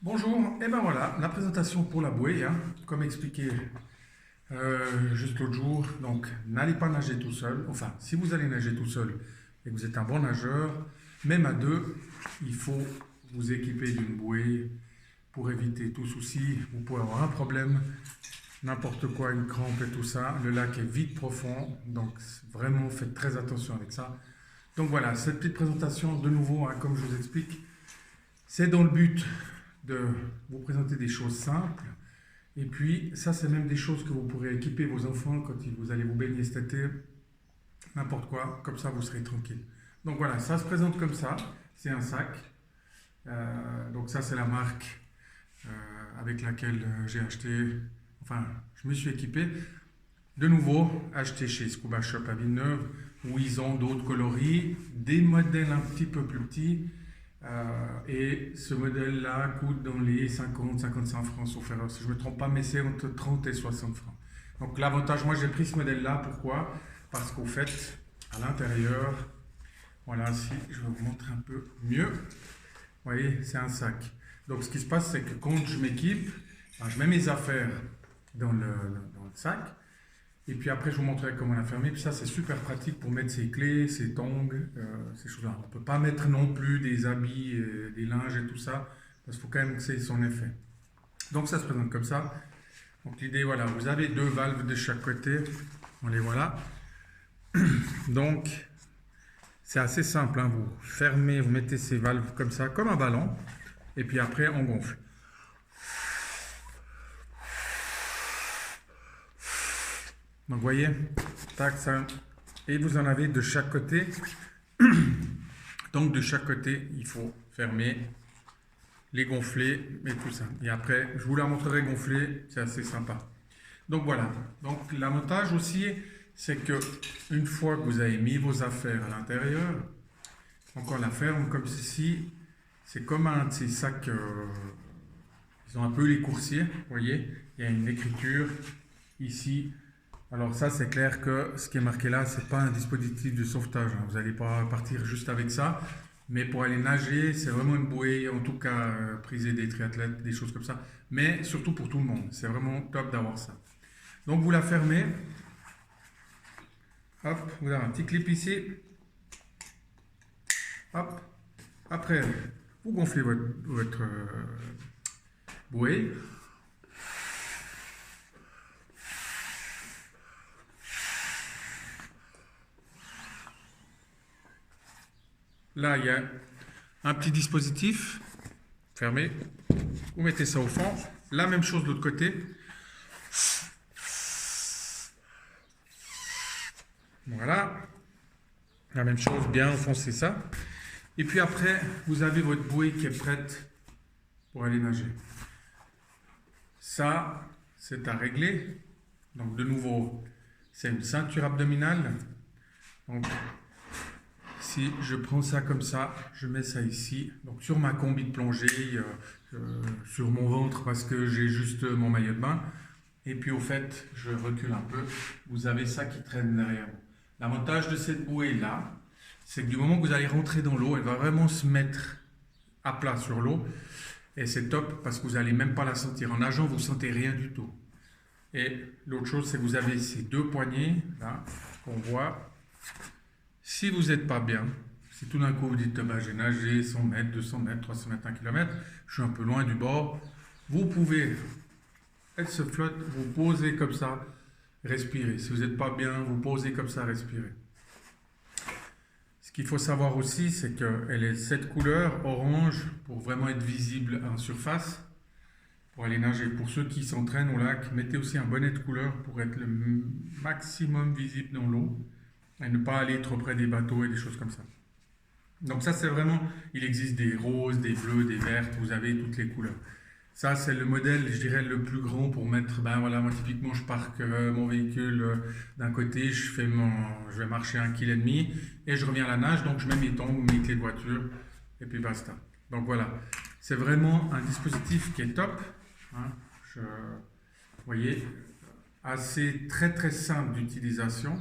Bonjour, et ben voilà, la présentation pour la bouée, hein, comme expliqué juste l'autre jour. Donc, n'allez pas nager tout seul. Enfin, si vous allez nager tout seul et que vous êtes un bon nageur, même à deux, il faut vous équiper d'une bouée pour éviter tout souci. Vous pouvez avoir un problème, n'importe quoi, une crampe et tout ça. Le lac est vite profond, donc vraiment faites très attention avec ça. Donc voilà, cette petite présentation, de nouveau, hein, comme je vous explique, c'est dans le but de vous présenter des choses simples. Et puis, ça, c'est même des choses que vous pourrez équiper vos enfants quand vous allez vous baigner cet été, n'importe quoi, comme ça vous serez tranquille. Donc voilà, ça se présente comme ça, c'est un sac. Donc ça, c'est la marque avec laquelle j'ai acheté, enfin, je me suis équipé. De nouveau, acheté chez Scuba Shop à Villeneuve, où ils ont d'autres coloris, des modèles un petit peu plus petits. Et ce modèle-là coûte dans les 50-55 francs, sauf erreur, si je ne me trompe pas, mais c'est entre 30 et 60 francs. Donc l'avantage, moi j'ai pris ce modèle-là, pourquoi? Parce qu'au fait, à l'intérieur, voilà, si je vais vous montrer un peu mieux, vous voyez, c'est un sac. Donc ce qui se passe, c'est que quand je m'équipe, ben, je mets mes affaires dans le sac, et puis après, je vous montrerai comment la fermer. Puis ça, c'est super pratique pour mettre ses clés, ses tongs, ces choses-là. On ne peut pas mettre non plus des habits, des linges et tout ça, parce qu'il faut quand même que c'est son effet. Donc ça se présente comme ça. Donc l'idée, voilà, vous avez deux valves de chaque côté. On les voilà. Donc c'est assez simple, hein. Vous fermez, vous mettez ces valves comme ça, comme un ballon. Et puis après, on gonfle. Donc vous voyez, tac, ça. Et vous en avez de chaque côté. Donc de chaque côté, il faut fermer, les gonfler et tout ça. Et après, je vous la montrerai gonfler, c'est assez sympa. Donc voilà. Donc l'avantage aussi, c'est que une fois que vous avez mis vos affaires à l'intérieur, encore la ferme comme ceci, c'est comme un de ces sacs, ils ont un peu les coursiers, vous voyez, il y a une écriture ici. Alors ça, c'est clair que ce qui est marqué là, c'est pas un dispositif de sauvetage, hein. Vous n'allez pas partir juste avec ça. Mais pour aller nager, c'est vraiment une bouée, en tout cas prisée des triathlètes, des choses comme ça. Mais surtout pour tout le monde. C'est vraiment top d'avoir ça. Donc vous la fermez. Hop, vous avez un petit clip ici. Hop. Après, vous gonflez votre bouée. Là, il y a un petit dispositif fermé. Vous mettez ça au fond. La même chose de l'autre côté. Voilà. La même chose, bien enfoncer ça. Et puis après, vous avez votre bouée qui est prête pour aller nager. Ça, c'est à régler. Donc de nouveau, c'est une ceinture abdominale. Donc si je prends ça comme ça, je mets ça ici. Donc sur ma combi de plongée, sur mon ventre parce que j'ai juste mon maillot de bain. Et puis au fait, je recule un peu. Vous avez ça qui traîne derrière vous. L'avantage de cette bouée-là, c'est que du moment que vous allez rentrer dans l'eau, elle va vraiment se mettre à plat sur l'eau. Et c'est top parce que vous n'allez même pas la sentir. En nageant, vous ne sentez rien du tout. Et l'autre chose, c'est que vous avez ces deux poignées là qu'on voit. Si vous n'êtes pas bien, si tout d'un coup vous dites bah, j'ai nagé 100 mètres, 200 mètres, 300 mètres, 1 km, je suis un peu loin du bord, vous pouvez, elle se flotte, vous posez comme ça, respirez. Si vous n'êtes pas bien, vous posez comme ça, respirez. Ce qu'il faut savoir aussi, c'est qu'elle est cette couleur orange pour vraiment être visible en surface, pour aller nager. Pour ceux qui s'entraînent au lac, mettez aussi un bonnet de couleur pour être le maximum visible dans l'eau et ne pas aller trop près des bateaux et des choses comme ça. Donc ça, c'est vraiment, il existe des roses, des bleus, des vertes, vous avez toutes les couleurs. Ça, c'est le modèle, je dirais, le plus grand pour mettre, ben voilà, moi typiquement, je parque mon véhicule d'un côté, je vais marcher 1,5 km et je reviens à la nage, donc je mets mes tongs, mes clés de voiture et puis basta. Donc voilà, c'est vraiment un dispositif qui est top, hein. Vous voyez, assez très très simple d'utilisation.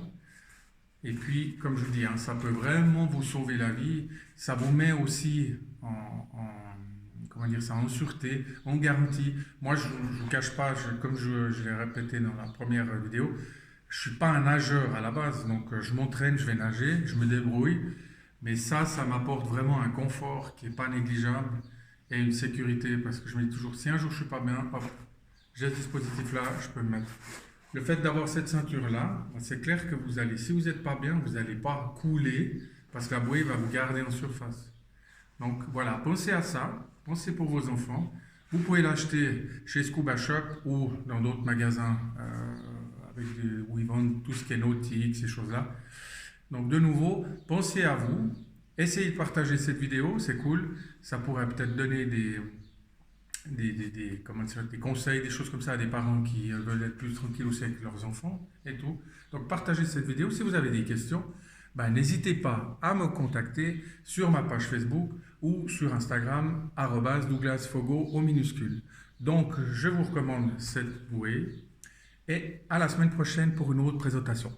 Et puis, comme je vous dis, hein, ça peut vraiment vous sauver la vie. Ça vous met aussi en comment dire ça, en sûreté, en garantie. Moi, je ne vous cache pas, comme je l'ai répété dans la première vidéo, je suis pas un nageur à la base, donc je m'entraîne, je vais nager, je me débrouille, mais ça m'apporte vraiment un confort qui est pas négligeable et une sécurité parce que je me dis toujours, si un jour je suis pas bien, hop, j'ai ce dispositif-là, je peux me mettre. Le fait d'avoir cette ceinture-là, c'est clair que vous allez, si vous n'êtes pas bien, vous n'allez pas couler parce que la bouée va vous garder en surface. Donc voilà, pensez à ça, pensez pour vos enfants. Vous pouvez l'acheter chez Scuba Shop ou dans d'autres magasins où ils vendent tout ce qui est nautique, ces choses-là. Donc de nouveau, pensez à vous, essayez de partager cette vidéo, c'est cool, ça pourrait peut-être donner comment dire, des conseils, des choses comme ça à des parents qui veulent être plus tranquilles aussi avec leurs enfants et tout. Donc partagez cette vidéo, si vous avez des questions, ben, n'hésitez pas à me contacter sur ma page Facebook ou sur Instagram, @DouglasFogo au minuscule. Donc, je vous recommande cette bouée et à la semaine prochaine pour une autre présentation.